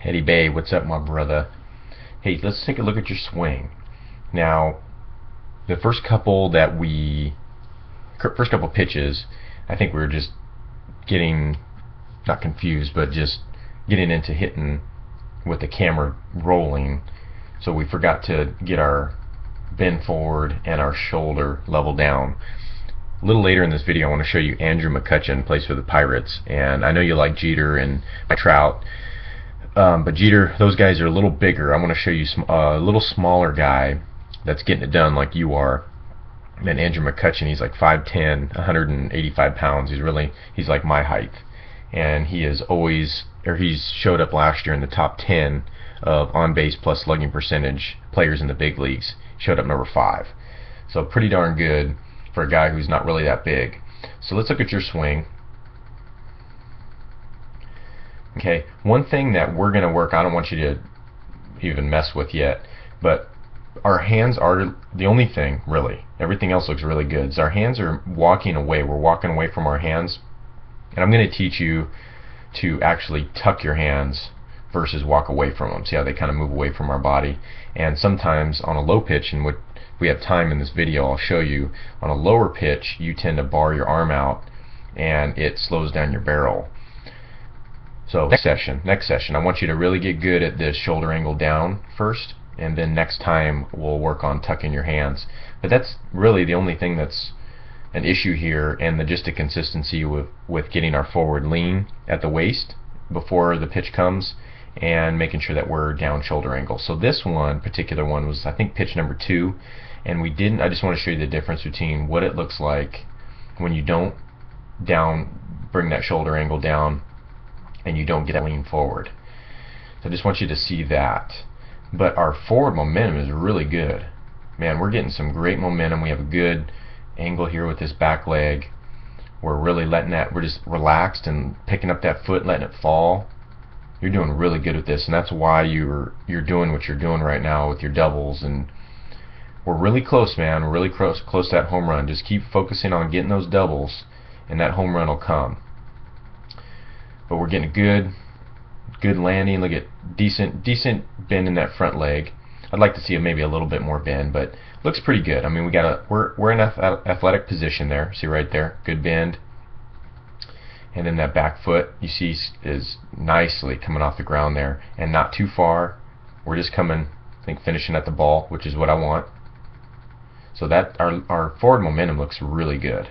Eddie Bay, what's up, my brother? Hey, let's take a look at your swing. Now, the first couple pitches, I think we were just getting, not confused, but just getting into hitting with the camera rolling. So we forgot to get our bend forward and our shoulder level down. A little later in this video, I want to show you Andrew McCutchen, plays for the Pirates, and I know you like Jeter and Trout, but Jeter, those guys are a little bigger. I want to show you a little smaller guy that's getting it done like you are. And Andrew McCutchen, he's like 5'10", 185 pounds. He's like my height, and he's showed up last year in the top 10 of on-base plus slugging percentage players in the big leagues. Showed up number 5, so pretty darn good for a guy who's not really that big. So let's look at your swing. Okay, one thing that we're going to work, I don't want you to even mess with yet, but our hands are the only thing, really. Everything else looks really good. So our hands are walking away. We're walking away from our hands. And I'm going to teach you to actually tuck your hands versus walk away from them. See how they kind of move away from our body. And sometimes on a low pitch, and what we have time in this video, I'll show you, on a lower pitch, you tend to bar your arm out and it slows down your barrel. So next session, I want you to really get good at this shoulder angle down first, and then next time we'll work on tucking your hands. But that's really the only thing that's an issue here, and just a consistency with getting our forward lean at the waist before the pitch comes, and making sure that we're down shoulder angle. So this particular one was, I think, pitch number 2, and I just want to show you the difference between what it looks like when you don't bring that shoulder angle down and you don't get that lean forward. So I just want you to see that. But our forward momentum is really good. Man, we're getting some great momentum. We have a good angle here with this back leg. We're really we're just relaxed and picking up that foot, letting it fall. You're doing really good with this, and that's why you're doing what you're doing right now with your doubles. And we're really close, man. We're really close to that home run. Just keep focusing on getting those doubles, and that home run will come. But we're getting a good landing. Look at decent bend in that front leg. I'd like to see maybe a little bit more bend, but looks pretty good. I mean, we're in athletic position there. See right there, good bend. And then that back foot you see is nicely coming off the ground there, and not too far. We're just finishing at the ball, which is what I want. So that our forward momentum looks really good.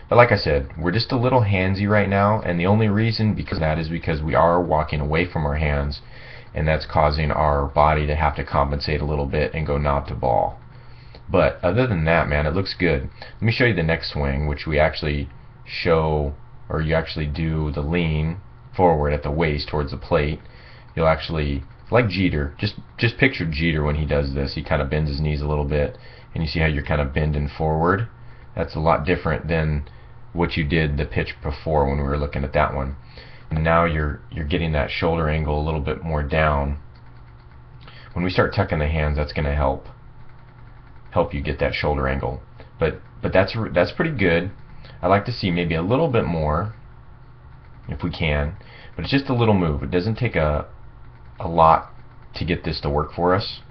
But like I said, we're just a little handsy right now, and the only reason because we are walking away from our hands, and that's causing our body to have to compensate a little bit and go knob to ball. But other than that, man, it looks good. Let me show you the next swing, which we actually show, or you actually do the lean forward at the waist towards the plate. You'll actually, like Jeter, just picture Jeter when he does this. He kind of bends his knees a little bit, and you see how you're kind of bending forward. That's a lot different than what you did the pitch before when we were looking at that one. And now you're getting that shoulder angle a little bit more down. When we start tucking the hands, that's going to help you get that shoulder angle. But that's pretty good. I'd like to see maybe a little bit more if we can, but it's just a little move. It doesn't take a lot to get this to work for us.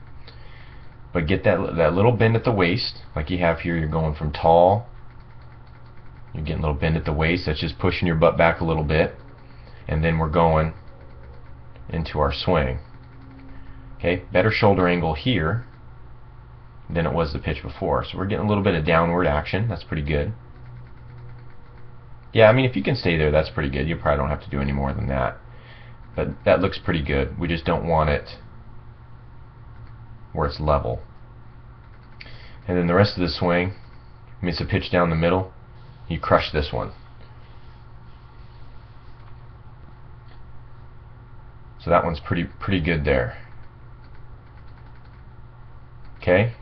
But get that little bend at the waist, like you have here. You're going from tall. You're getting a little bend at the waist. That's just pushing your butt back a little bit. And then we're going into our swing. Okay, better shoulder angle here than it was the pitch before. So we're getting a little bit of downward action. That's pretty good. Yeah, I mean, if you can stay there, that's pretty good. You probably don't have to do any more than that. But that looks pretty good. We just don't want it where it's level. And then the rest of the swing, I mean, it's a pitch down the middle. You crush this one. So that one's pretty good there. Okay?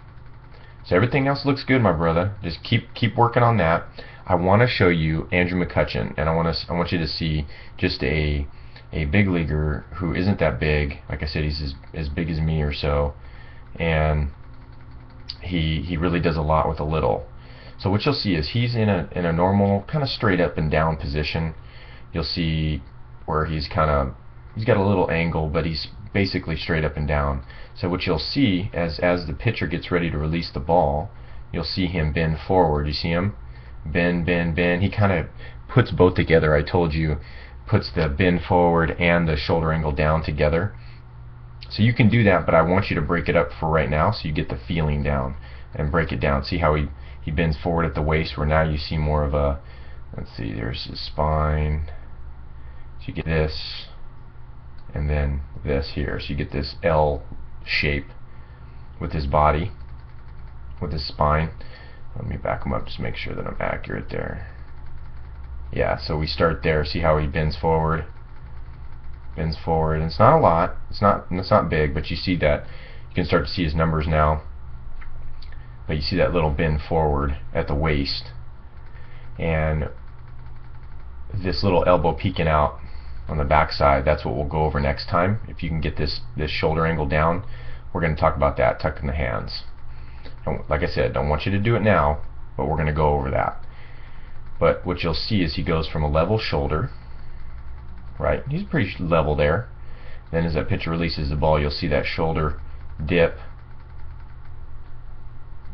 So everything else looks good, my brother. Just keep working on that. I want to show you Andrew McCutchen, and I want you to see just a big leaguer who isn't that big. Like I said, he's as big as me or so, and he really does a lot with a little. So what you'll see is he's in a normal kind of straight up and down position. You'll see where he's kind of he's got a little angle, but he's basically straight up and down. So what you'll see as the pitcher gets ready to release the ball, you'll see him bend forward. You see him bend, bend, bend. He kind of puts both together. I told you, puts the bend forward and the shoulder angle down together. So you can do that, but I want you to break it up for right now so you get the feeling down and break it down. See how he bends forward at the waist, where now you see more of a, let's see, there's his spine. So you get this and then this here. So you get this L shape with his body, with his spine. Let me back him up just to make sure that I'm accurate there. Yeah, so we start there. See how he bends forward? Bends forward. And it's not a lot. It's not big, but you see that. You can start to see his numbers now. But you see that little bend forward at the waist. And this little elbow peeking out on the back side, that's what we'll go over next time. If you can get this shoulder angle down, we're going to talk about that, tucking the hands. Like I said, don't want you to do it now, but we're going to go over that. But what you'll see is he goes from a level shoulder, right? He's pretty level there. Then as that pitcher releases the ball, you'll see that shoulder dip.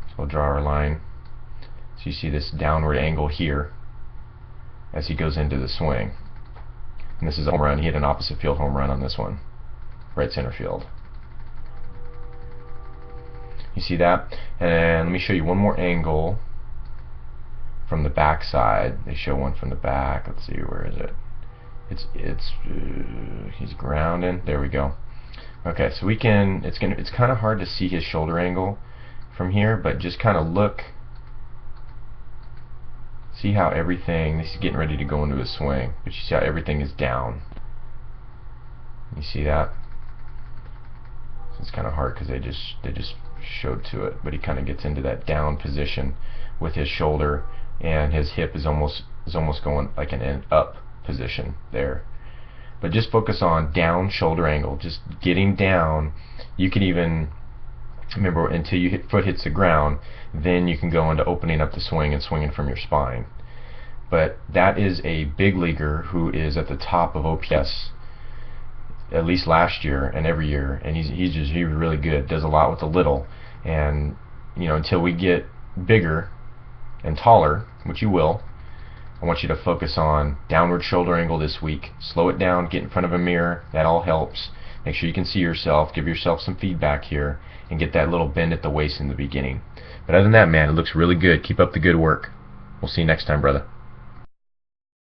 So we'll draw our line. So you see this downward angle here as he goes into the swing. And this is a home run. He hit an opposite field home run on this one, right center field. You see that? And let me show you one more angle from the back side. They show one from the back. Let's see, where is it? He's grounding. There we go. Okay, so we can. It's kind of hard to see his shoulder angle from here, but just kind of look. See how everything. This is getting ready to go into a swing, but you see how everything is down. You see that? So it's kind of hard because they just showed to it, but he kind of gets into that down position with his shoulder, and his hip is almost going like an up position there. But just focus on down shoulder angle, just getting down. You can even remember until your foot hits the ground, then you can go into opening up the swing and swinging from your spine. But that is a big leaguer who is at the top of OPS, at least last year and every year, and he's really good. Does a lot with a little, and you know, until we get bigger and taller, which you will, I want you to focus on downward shoulder angle this week. Slow it down, get in front of a mirror. That all helps. Make sure you can see yourself, give yourself some feedback here, and get that little bend at the waist in the beginning. But other than that, man, it looks really good. Keep up the good work. We'll see you next time, brother.